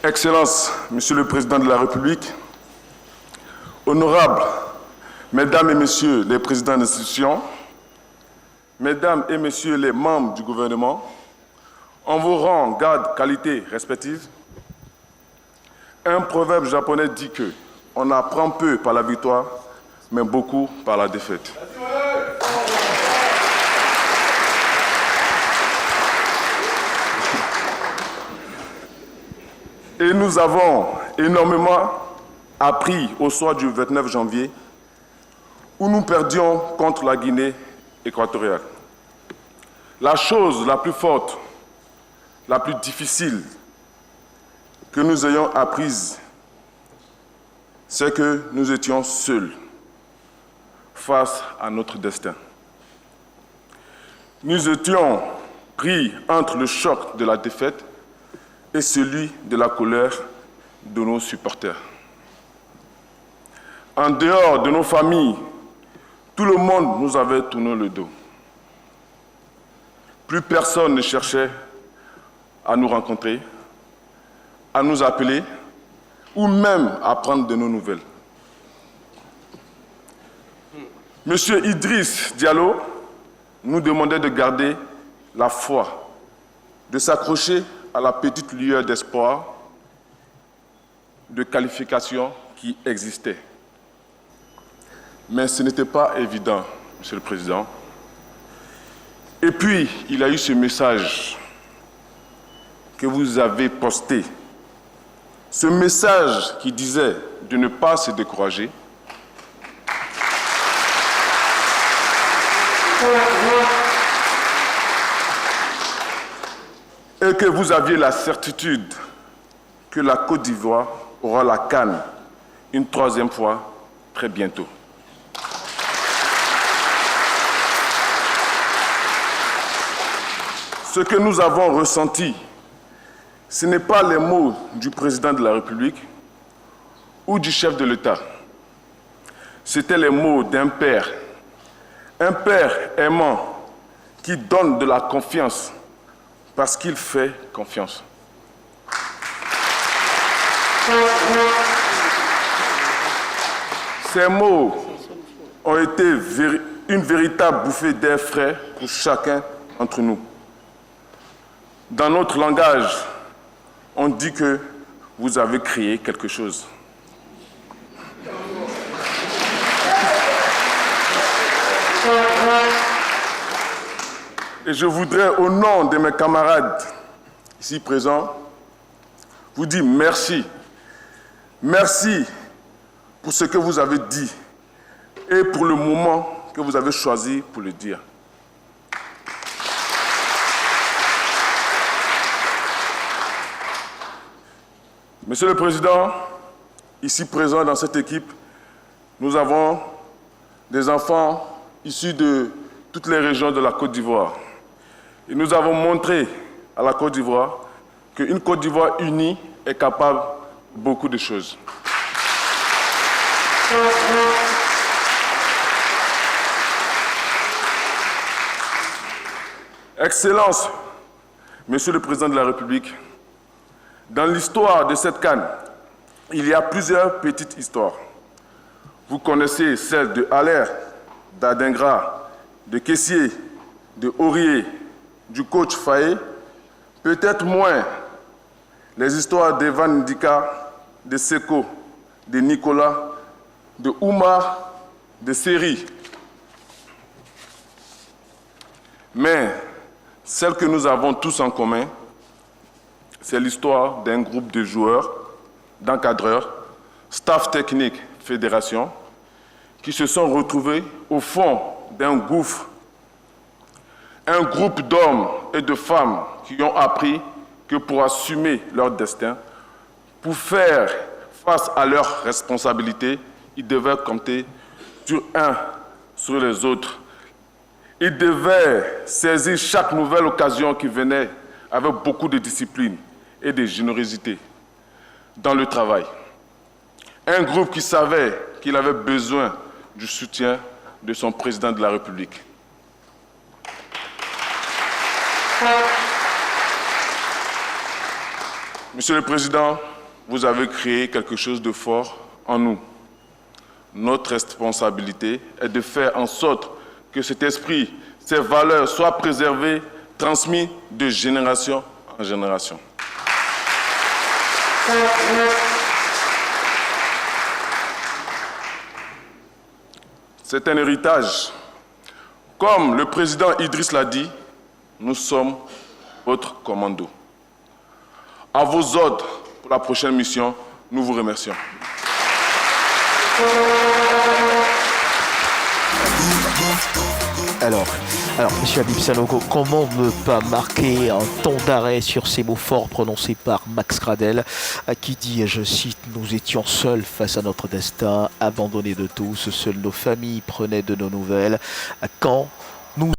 Excellences, Monsieur le Président de la République, honorables Mesdames et Messieurs les présidents d'institutions, Mesdames et Messieurs les membres du gouvernement, en vos rangs, grades, qualités respectives, un proverbe japonais dit que on apprend peu par la victoire, mais beaucoup par la défaite. Et nous avons énormément appris au soir du 29 janvier où nous perdions contre la Guinée équatoriale. La chose la plus forte, la plus difficile que nous ayons apprise, c'est que nous étions seuls face à notre destin. Nous étions pris entre le choc de la défaite et celui de la colère de nos supporters. En dehors de nos familles, tout le monde nous avait tourné le dos. Plus personne ne cherchait à nous rencontrer, à nous appeler ou même à prendre de nos nouvelles. Monsieur Idriss Diallo nous demandait de garder la foi, de s'accrocher à la petite lueur d'espoir, de qualification qui existait. Mais ce n'était pas évident, Monsieur le Président. Et puis, il y a eu ce message que vous avez posté. Ce message qui disait de ne pas se décourager. Et que vous aviez la certitude que la Côte d'Ivoire aura la CAN une troisième fois très bientôt. Ce que nous avons ressenti, ce n'est pas les mots du président de la République ou du chef de l'État. C'était les mots d'un père aimant qui donne de la confiance parce qu'il fait confiance. Ces mots ont été une véritable bouffée d'air frais pour chacun d'entre nous. Dans notre langage, on dit que vous avez créé quelque chose. Et je voudrais, au nom de mes camarades ici présents, vous dire merci. Merci pour ce que vous avez dit et pour le moment que vous avez choisi pour le dire. Monsieur le Président, ici présent dans cette équipe, nous avons des enfants issus de toutes les régions de la Côte d'Ivoire. Et nous avons montré à la Côte d'Ivoire qu'une Côte d'Ivoire unie est capable de beaucoup de choses. Excellences, Monsieur le Président de la République, dans l'histoire de cette CAN, il y a plusieurs petites histoires. Vous connaissez celle de Haller, d'Adingra, de Kessié, de Aurier, du coach Faye, peut-être moins les histoires d'Evan Ndika, de Seko, de Nicolas, de Oumar, de Seri. Mais celle que nous avons tous en commun, c'est l'histoire d'un groupe de joueurs, d'encadreurs, staff technique, fédération, qui se sont retrouvés au fond d'un gouffre. Un groupe d'hommes et de femmes qui ont appris que pour assumer leur destin, pour faire face à leurs responsabilités, ils devaient compter sur les autres. Ils devaient saisir chaque nouvelle occasion qui venait avec beaucoup de discipline et de générosité dans le travail. Un groupe qui savait qu'il avait besoin du soutien de son président de la République. Monsieur le Président, vous avez créé quelque chose de fort en nous. Notre responsabilité est de faire en sorte que cet esprit, ces valeurs soient préservées, transmises de génération en génération. C'est un héritage. Comme le président Idriss l'a dit, nous sommes votre commando. À vos ordres pour la prochaine mission, nous vous remercions. Alors, Monsieur Habib Sanogo, comment ne pas marquer un ton d'arrêt sur ces mots forts prononcés par Max Gradel, qui dit, et je cite, « Nous étions seuls face à notre destin, abandonnés de tous, seules nos familles prenaient de nos nouvelles. Quand nous